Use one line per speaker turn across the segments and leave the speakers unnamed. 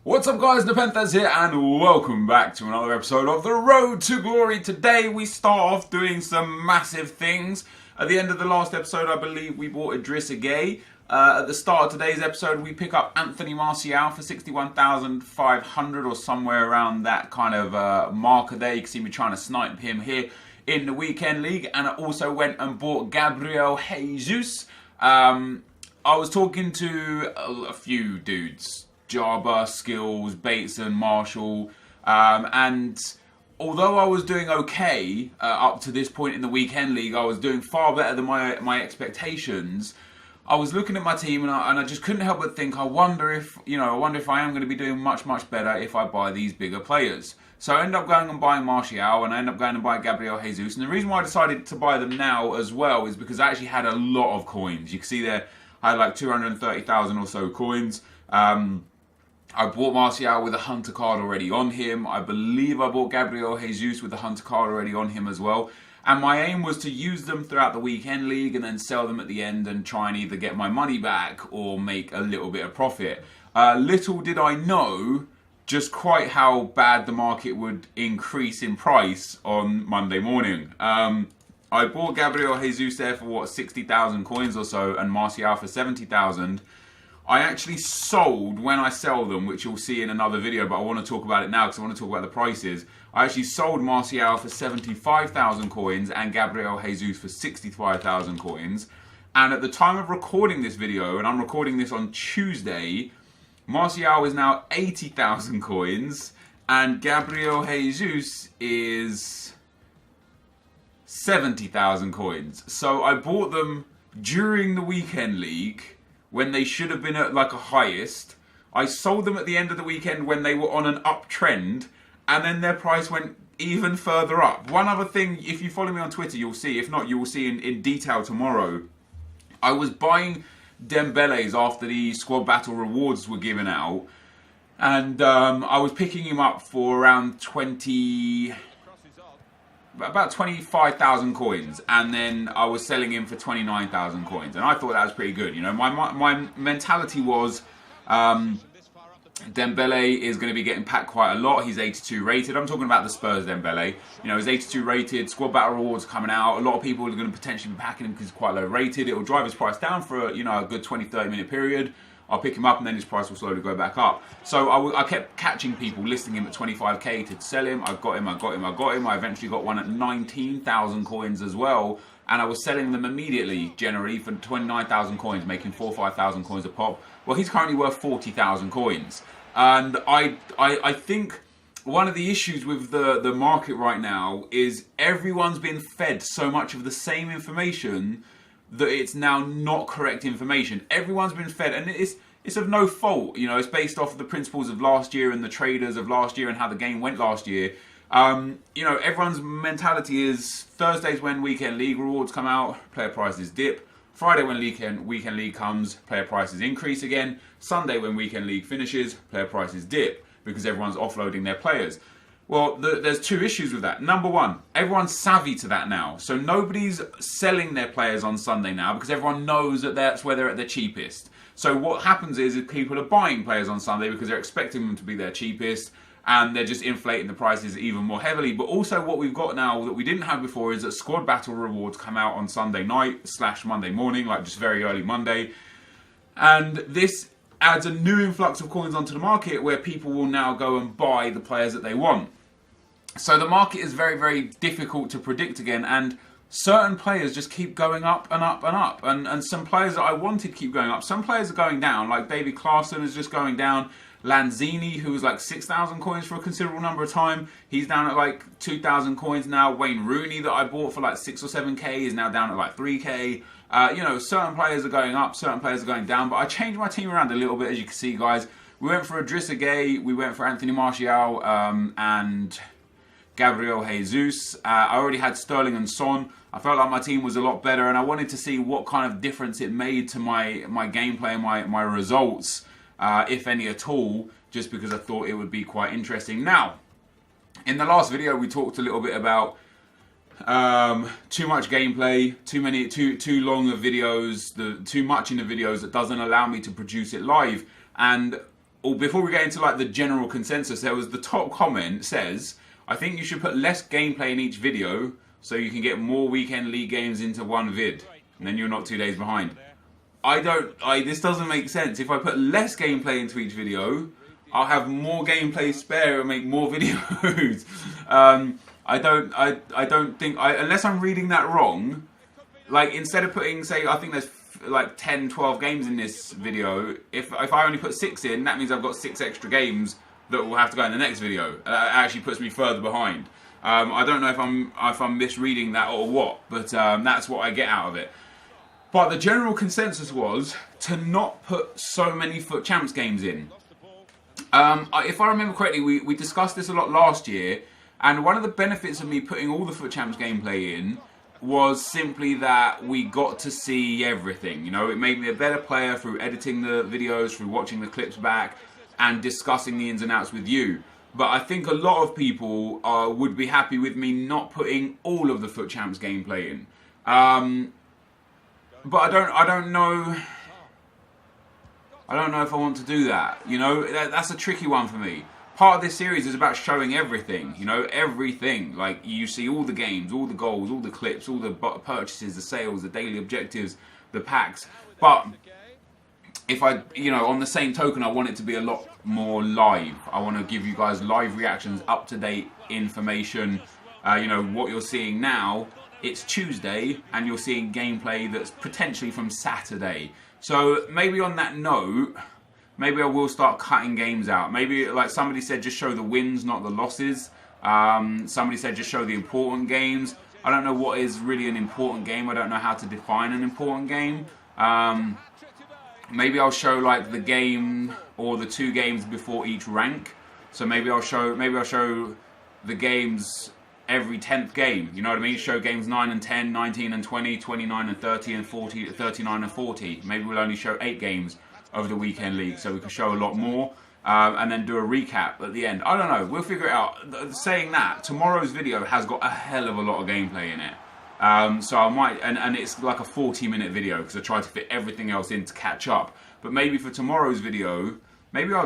What's up guys, NepentheZ here and welcome back to another episode of The Road to Glory. Today we start off doing some massive things. At the end of the last episode I believe we bought Idrissa Gueye. At the start of today's episode we pick up Anthony Martial for 61,500 or somewhere around that kind of marker there. You can see me trying to snipe him here in the weekend league. And I also went and bought Gabriel Jesus. I was talking to a few dudes. Jarber, Skills, Bateson, Marshall, and although I was doing okay up to this point in the weekend league, I was doing far better than my expectations. I was looking at my team and I just couldn't help but think, I wonder if I am going to be doing much better if I buy these bigger players. So I ended up going and buying Martial and I ended up going and buying Gabriel Jesus. And the reason why I decided to buy them now as well is because I actually had a lot of coins. You can see there I had like 230,000 or so coins. I bought Martial with a Hunter card already on him. I believe I bought Gabriel Jesus with a Hunter card already on him as well. And my aim was to use them throughout the weekend league and then sell them at the end and try and either get my money back or make a little bit of profit. Little did I know just quite how bad the market would increase in price on Monday morning. I bought Gabriel Jesus there for what, 60,000 coins or so and Martial for 70,000. I actually sold, when I sell them, which you'll see in another video, but I want to talk about it now because I want to talk about the prices. I actually sold Martial for 75,000 coins and Gabriel Jesus for 65,000 coins. And at the time of recording this video, and I'm recording this on Tuesday, Martial is now 80,000 coins and Gabriel Jesus is 70,000 coins. So I bought them during the weekend league when they should have been at like a highest. I sold them at the end of the weekend when they were on an uptrend, and then their price went even further up. One other thing, if you follow me on Twitter, you'll see. If not, you will see in detail tomorrow. I was buying Dembele's after the squad battle rewards were given out, and I was picking him up for around about 25,000 coins, and then I was selling him for 29,000 coins, and I thought that was pretty good. You know, my mentality was Dembele is going to be getting packed quite a lot. He's 82 rated. I'm talking about the Spurs Dembele. You know, he's 82 rated. Squad battle rewards coming out. A lot of people are going to potentially be packing him because he's quite low rated. It will drive his price down for a good 20-30 minute period. I'll pick him up and then his price will slowly go back up. So I kept catching people, listing him at 25k to sell him. I got him. I eventually got one at 19,000 coins as well. And I was selling them immediately, generally, for 29,000 coins, making 4,000 or 5,000 coins a pop. Well, he's currently worth 40,000 coins. And I think one of the issues with the market right now is everyone's been fed so much of the same information that it's now not correct information. Everyone's been fed, and it's of no fault. You know, it's based off of the principles of last year and the traders of last year and how the game went last year. You know, everyone's mentality is Thursdays when weekend league rewards come out, player prices dip. Friday when weekend league comes, player prices increase again. Sunday when weekend league finishes, player prices dip because everyone's offloading their players. Well, there's two issues with that. Number one, everyone's savvy to that now. So nobody's selling their players on Sunday now because everyone knows that that's where they're at their cheapest. So what happens is people are buying players on Sunday because they're expecting them to be their cheapest, and they're just inflating the prices even more heavily. But also what we've got now that we didn't have before is that squad battle rewards come out on Sunday night / Monday morning, like just very early Monday. And this adds a new influx of coins onto the market where people will now go and buy the players that they want. So the market is very, very difficult to predict again, and certain players just keep going up and up and up. And some players that I wanted keep going up. Some players are going down, like David Klaassen is just going down. Lanzini, who was like 6,000 coins for a considerable number of time, he's down at like 2,000 coins now. Wayne Rooney, that I bought for like 6 or 7k, is now down at like 3k. You know, certain players are going up, certain players are going down. But I changed my team around a little bit, as you can see, guys. We went for Idrissa Gueye, we went for Anthony Martial, and Gabriel Jesus. I already had Sterling and Son. I felt like my team was a lot better, and I wanted to see what kind of difference it made to my gameplay and my results, if any at all, just because I thought it would be quite interesting. Now, in the last video, we talked a little bit about too much gameplay, too long of videos, too much in the videos that doesn't allow me to produce it live. And before we get into like the general consensus, there was the top comment says, I think you should put less gameplay in each video so you can get more weekend league games into one vid, and then you're not 2 days behind. This doesn't make sense. If I put less gameplay into each video, I'll have more gameplay spare and make more videos. I don't think, unless I'm reading that wrong, like instead of putting, say, I think there's like 10, 12 games in this video, if I only put 6 in, that means I've got 6 extra games that will have to go in the next video. That actually puts me further behind. I don't know if I'm misreading that or what, but that's what I get out of it. But the general consensus was to not put so many FUT Champs games in. If I remember correctly, we discussed this a lot last year, and one of the benefits of me putting all the FUT Champs gameplay in was simply that we got to see everything. You know, it made me a better player through editing the videos, through watching the clips back, and discussing the ins and outs with you. But I think a lot of people would be happy with me not putting all of the FUT Champs gameplay in. But I don't know. I don't know if I want to do that. You know, that's a tricky one for me. Part of this series is about showing everything. You know, everything. Like you see all the games, all the goals, all the clips, all the purchases, the sales, the daily objectives, the packs. But if on the same token, I want it to be a lot more live. I want to give you guys live reactions, up-to-date information. What you're seeing now, it's Tuesday, and you're seeing gameplay that's potentially from Saturday. So maybe on that note, maybe I will start cutting games out. Maybe, like somebody said, just show the wins, not the losses. Somebody said just show the important games. I don't know what is really an important game. I don't know how to define an important game. Maybe I'll show like the game or the 2 games before each rank. So maybe I'll show the games every 10th game. You know what I mean? Show games 9 and 10, 19 and 20, 29 and 30 and 40, 39 and 40. Maybe we'll only show 8 games over the weekend league, so we can show a lot more. And then do a recap at the end. I don't know. We'll figure it out. Saying that, tomorrow's video has got a hell of a lot of gameplay in it. So I might, and it's like a 40-minute video because I tried to fit everything else in to catch up. But maybe for tomorrow's video, maybe I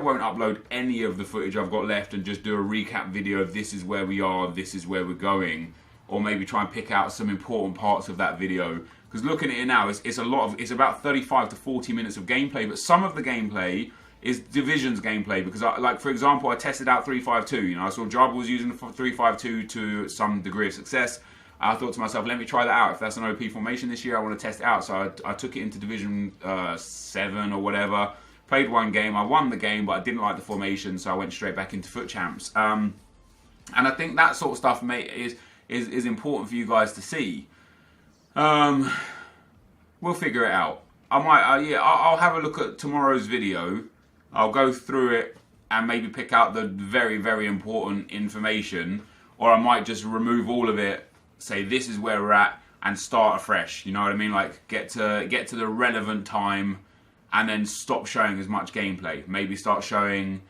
won't upload any of the footage I've got left and just do a recap video of this is where we are, this is where we're going, or maybe try and pick out some important parts of that video. Because looking at it now, it's about 35 to 40 minutes of gameplay, but some of the gameplay is Divisions gameplay, because for example, I tested out 352. You know, I saw Jabba was using 352 to some degree of success. I thought to myself, let me try that out. If that's an OP formation this year, I want to test it out. So I took it into Division 7 or whatever. Played one game. I won the game, but I didn't like the formation, so I went straight back into FUT Champs. And I think that sort of stuff, mate, is important for you guys to see. We'll figure it out. I'll have a look at tomorrow's video. I'll go through it and maybe pick out the very, very important information, or I might just remove all of it, say this is where we're at, and start afresh. You know what I mean? Like get to the relevant time, and then stop showing as much gameplay. Maybe start showing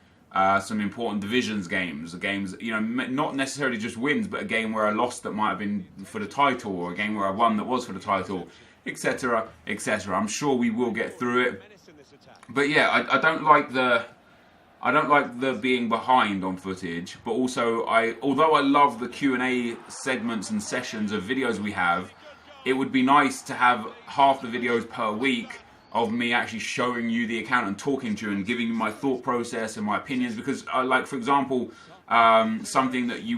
some important Divisions games, not necessarily just wins, but a game where I lost that might have been for the title, or a game where I won that was for the title, etc., etc. I'm sure we will get through it. But yeah, I don't like the being behind on footage, but also although I love the Q&A segments and sessions of videos we have, it would be nice to have half the videos per week of me actually showing you the account and talking to you and giving you my thought process and my opinions. Because for example, something that you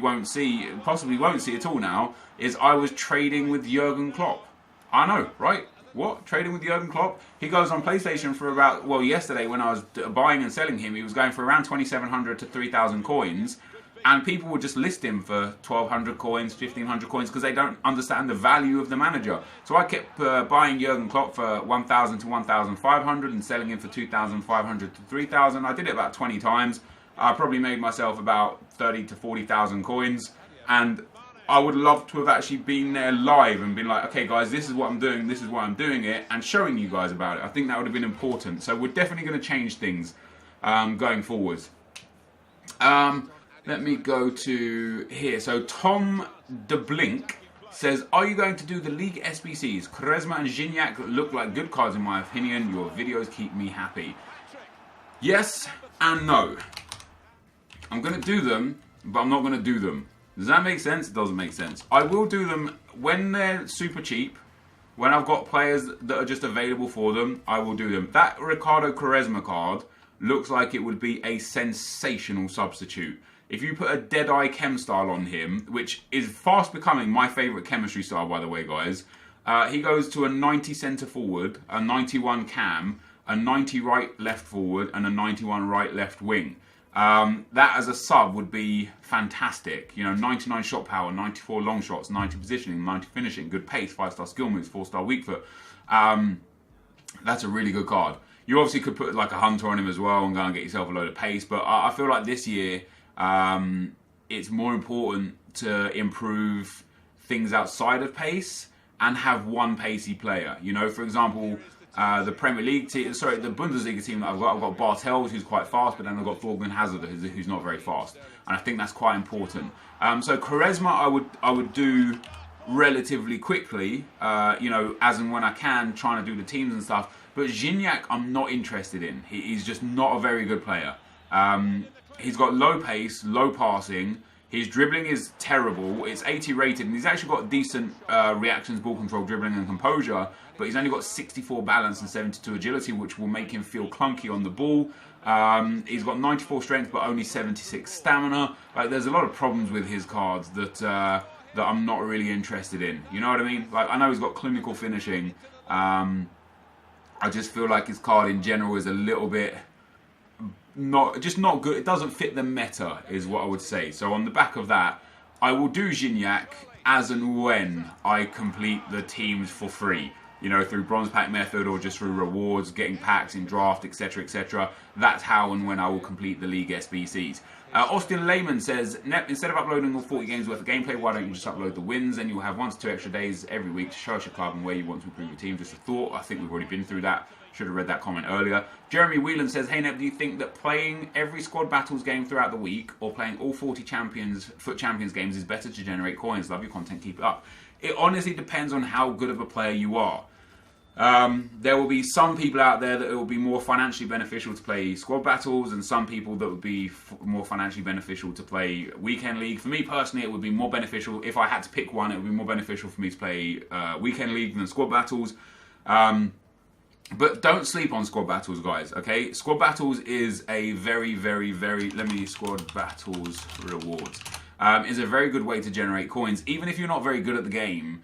possibly won't see at all now, is I was trading with Jurgen Klopp. I know, right? What? Trading with Jurgen Klopp? He goes on PlayStation for about, yesterday when I was buying and selling him, he was going for around 2,700 to 3,000 coins. And people would just list him for 1,200 coins, 1,500 coins, because they don't understand the value of the manager. So I kept buying Jurgen Klopp for 1,000 to 1,500 and selling him for 2,500 to 3,000. I did it about 20 times. I probably made myself about 30 to 40,000 coins. And I would love to have actually been there live and been like, okay guys, this is what I'm doing, this is why I'm doing it, and showing you guys about it. I think that would have been important. So we're definitely going to change things going forwards. Let me go to here. So Tom de Blink says, are you going to do the League SBCs? Quaresma and Gignac look like good cards in my opinion. Your videos keep me happy. Yes and no. I'm going to do them, but I'm not going to do them. Does that make sense? It doesn't make sense. I will do them when they're super cheap. When I've got players that are just available for them, I will do them. That Ricardo Quaresma card looks like it would be a sensational substitute. If you put a Deadeye Chem style on him, which is fast becoming my favourite chemistry style, by the way, guys. He goes to a 90 centre forward, a 91 cam, a 90 right left forward, and a 91 right left wing. That as a sub would be fantastic. You know, 99 shot power, 94 long shots, 90 positioning, 90 finishing, good pace, 5-star skill moves, 4-star weak foot. That's a really good card. You obviously could put like a Hunter on him as well and go and get yourself a load of pace. But I feel like this year it's more important to improve things outside of pace and have one pacey player. You know, for example, the Premier League team, sorry, the Bundesliga team that I've got Bartels, who's quite fast, but then I've got Thorgan Hazard, who's not very fast, and I think that's quite important. So Quaresma, I would do relatively quickly, you know, as and when I can, trying to do the teams and stuff. But Gignac, I'm not interested in. He's just not a very good player. He's got low pace, low passing. His dribbling is terrible. It's 80 rated, and he's actually got decent reactions, ball control, dribbling, and composure. But he's only got 64 balance and 72 agility, which will make him feel clunky on the ball. He's got 94 strength, but only 76 stamina. Like, there's a lot of problems with his cards that that I'm not really interested in. You know what I mean? Like, I know he's got clinical finishing. I just feel like his card in general is a little bit not good. It doesn't fit the meta, is what I would say. So on the back of that, I will do Gignac as and when I complete the teams for free. You know, through bronze pack method or just through rewards, getting packs in draft, etc., etc. That's how and when I will complete the League SBCs. Austin Lehman says, Nep, instead of uploading all 40 games worth of gameplay, why don't you just upload the wins, and you'll have 1 to 2 extra days every week to show us your club and where you want to improve your team. Just a thought. I think we've already been through that. Should have read that comment earlier. Jeremy Whelan says, hey Nep, do you think that playing every squad battles game throughout the week or playing all 40 FUT Champions games is better to generate coins? Love your content, keep it up. It honestly depends on how good of a player you are. There will be some people out there that it will be more financially beneficial to play squad battles, and some people that would be more financially beneficial to play weekend league. For me personally, it would be more beneficial. If I had to pick one, it would be more beneficial for me to play weekend league than squad battles. But don't sleep on squad battles, guys, okay? Squad battles is a very, very, very... squad battles rewards. Is a very good way to generate coins. Even if you're not very good at the game,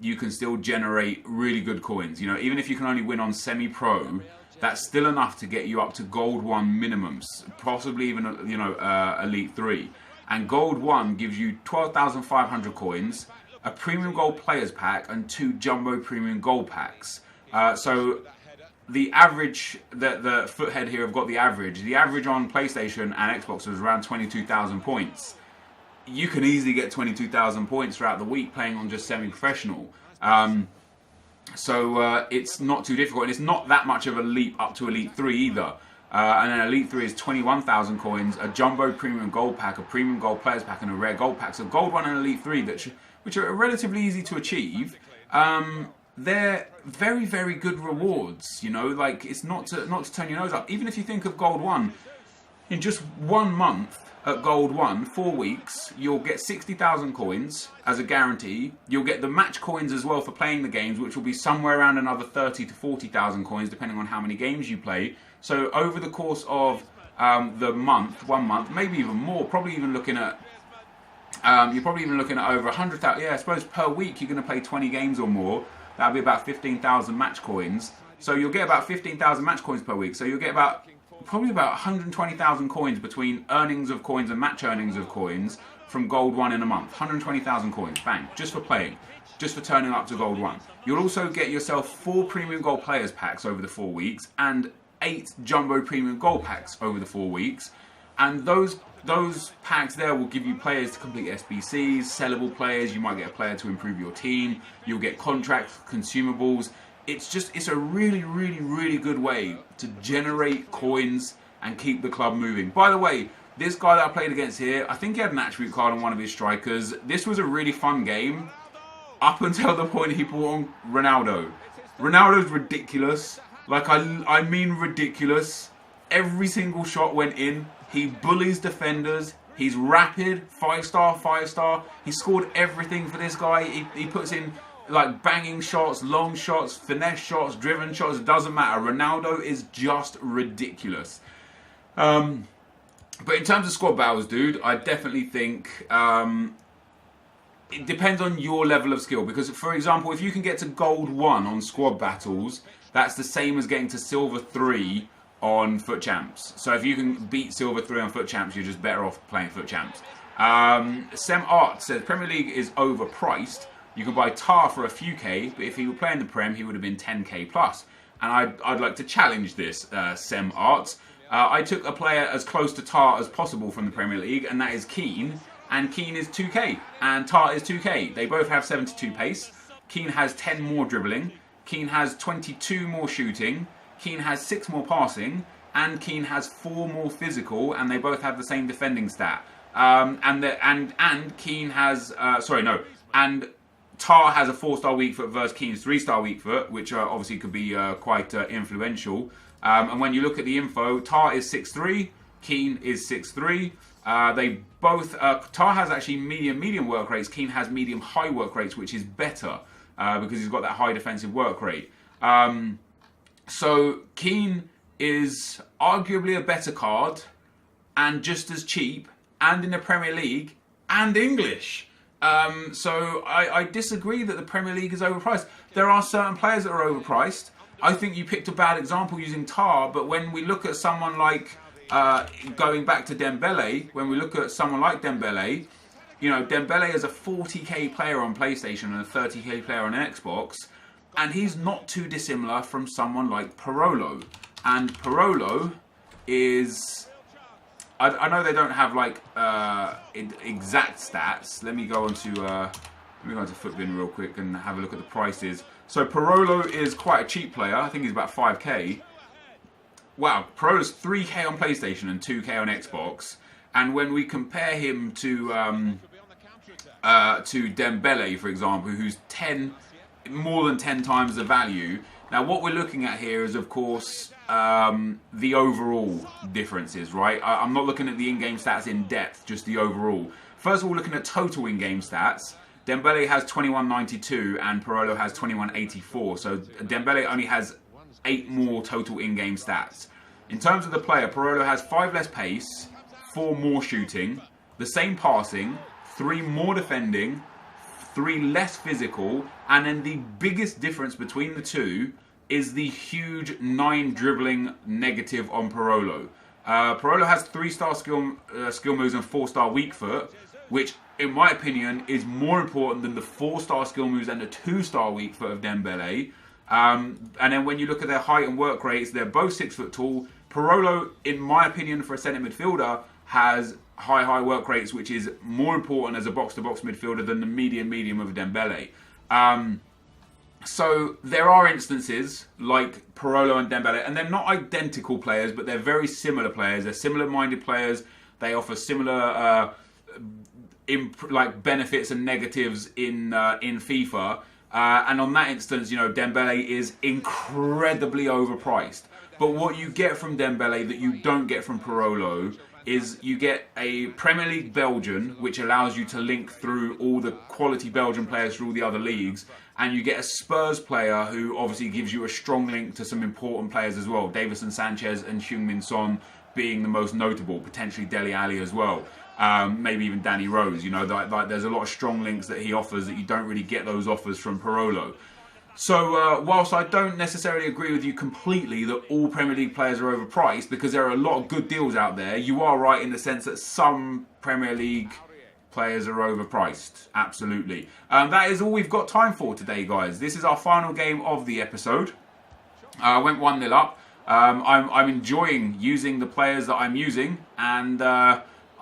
you can still generate really good coins. You know, even if you can only win on semi-pro, that's still enough to get you up to Gold 1 minimums, possibly even, you know, Elite 3. And Gold 1 gives you 12,500 coins, a Premium Gold Players Pack, and 2 Jumbo Premium Gold Packs. So the average, the Foothead here have got the average. The average on PlayStation and Xbox was around 22,000 points. You can easily get 22,000 points throughout the week playing on just semi-professional. So it's not too difficult, and it's not that much of a leap up to Elite 3 either. And then Elite 3 is 21,000 coins, a Jumbo Premium Gold Pack, a Premium Gold Players Pack, and a Rare Gold Pack. So Gold 1 and Elite 3, which are relatively easy to achieve. They're very, very good rewards. You know, like, it's not to turn your nose up. Even if you think of Gold 1, in just 1 month at Gold 1, 4 weeks, you'll get 60,000 coins as a guarantee. You'll get the match coins as well for playing the games, which will be somewhere around another 30 to 40,000 coins, depending on how many games you play. So over the course of the month, 1 month, maybe even more, probably even looking at you're probably even looking at over 100,000. Yeah, I suppose per week you're going to play 20 games or more. That'll be about 15,000 match coins. So you'll get about 15,000 match coins per week. So you'll get probably about 120,000 coins between earnings of coins and match earnings of coins from Gold 1 in a month. 120,000 coins, bang, just for playing, just for turning up to Gold 1. You'll also get yourself 4 Premium Gold Players Packs over the 4 weeks and 8 Jumbo Premium Gold Packs over the 4 weeks. And those packs there will give you players to complete SBCs, sellable players. You might get a player to improve your team. You'll get contracts, consumables. It's a really, really, really good way to generate coins and keep the club moving. By the way, this guy that I played against here, I think he had an attribute card on one of his strikers. This was a really fun game up until the point he brought on Ronaldo. Ronaldo's ridiculous. Like, I mean ridiculous. Every single shot went in. He bullies defenders. He's rapid, 5-star, 5-star. He scored everything for this guy. He puts in like banging shots, long shots, finesse shots, driven shots. It doesn't matter. Ronaldo is just ridiculous. But in terms of squad battles, dude, I definitely think it depends on your level of skill. Because, for example, if you can get to gold 1 on squad battles, that's the same as getting to silver 3 on Foot Champs. So if you can beat silver 3 on Foot Champs, you're just better off playing Foot Champs. Sem Art says Premier League is overpriced. You can buy Tar for a few K, but if he were playing the Prem, he would have been 10K plus. And I'd like to challenge this, Sem Art. I took a player as close to Tar as possible from the Premier League, and that is Keane. And Keane is 2K, and Tar is 2K. They both have 72 pace. Keane has 10 more dribbling. Keane has 22 more shooting. Keane has 6 more passing, and Keane has 4 more physical, and they both have the same defending stat. And Keane has and Tar has a 4-star weak foot versus Keane's 3-star weak foot, which obviously could be quite influential. And when you look at the info, Tar is 6'3", Keane is 6'3". They both Tar has actually medium work rates. Keane has medium high work rates, which is better because he's got that high defensive work rate. So Keane is arguably a better card and just as cheap and in the Premier League and English. So I disagree that the Premier League is overpriced. There are certain players that are overpriced. I think you picked a bad example using Tar, but when we look at someone like, going back to Dembele, when we look at someone like Dembele, you know, Dembele is a 40k player on PlayStation and a 30k player on Xbox. And he's not too dissimilar from someone like Parolo. And Parolo is... I know they don't have like exact stats. Let me go on to Footbin real quick and have a look at the prices. So Parolo is quite a cheap player. I think he's about 5k. Wow, Parolo's 3k on PlayStation and 2k on Xbox. And when we compare him to Dembele, for example, who's more than 10 times the value. Now what we're looking at here is, of course, the overall differences, right? I'm not looking at the in-game stats in depth, just the overall. First of all, looking at total in-game stats, Dembele has 2192 and Parolo has 2184. So Dembele only has 8 more total in-game stats. In terms of the player, Parolo has 5 less pace, 4 more shooting, the same passing, 3 more defending, 3 less physical, and then the biggest difference between the two is the huge 9 dribbling negative on Parolo. Parolo has 3-star skill moves and 4-star weak foot, which in my opinion is more important than the 4-star skill moves and the 2-star weak foot of Dembele. And then when you look at their height and work rates, they're both 6 foot tall. Parolo, in my opinion, for a centre midfielder, has high work rates, which is more important as a box-to-box midfielder than the medium of Dembele. So there are instances like Parolo and Dembele, and they're not identical players, but they're very similar players. They're similar-minded players. They offer similar benefits and negatives in FIFA. And on that instance, you know, Dembele is incredibly overpriced. But what you get from Dembele that you don't get from Parolo is you get a Premier League Belgian, which allows you to link through all the quality Belgian players through all the other leagues, and you get a Spurs player who obviously gives you a strong link to some important players as well. Davison Sanchez and Heung-min Son being the most notable, potentially Dele Alli as well. Maybe even Danny Rose. You know, like there's a lot of strong links that he offers that you don't really get those offers from Parolo. So whilst I don't necessarily agree with you completely that all Premier League players are overpriced, because there are a lot of good deals out there, you are right in the sense that some Premier League players are overpriced. Absolutely. That is all we've got time for today, guys. This is our final game of the episode. Went 1-0 up. I'm enjoying using the players that I'm using, and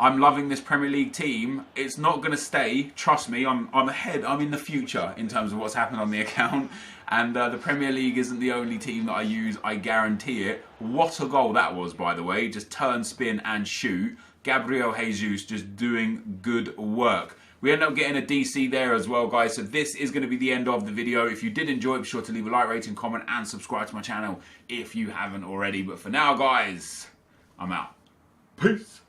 I'm loving this Premier League team. It's not going to stay. Trust me, I'm ahead. I'm in the future in terms of what's happened on the account. And the Premier League isn't the only team that I use. I guarantee it. What a goal that was, by the way. Just turn, spin and shoot. Gabriel Jesus just doing good work. We end up getting a DC there as well, guys. So this is going to be the end of the video. If you did enjoy it, be sure to leave a like, rating, comment and subscribe to my channel if you haven't already. But for now, guys, I'm out. Peace.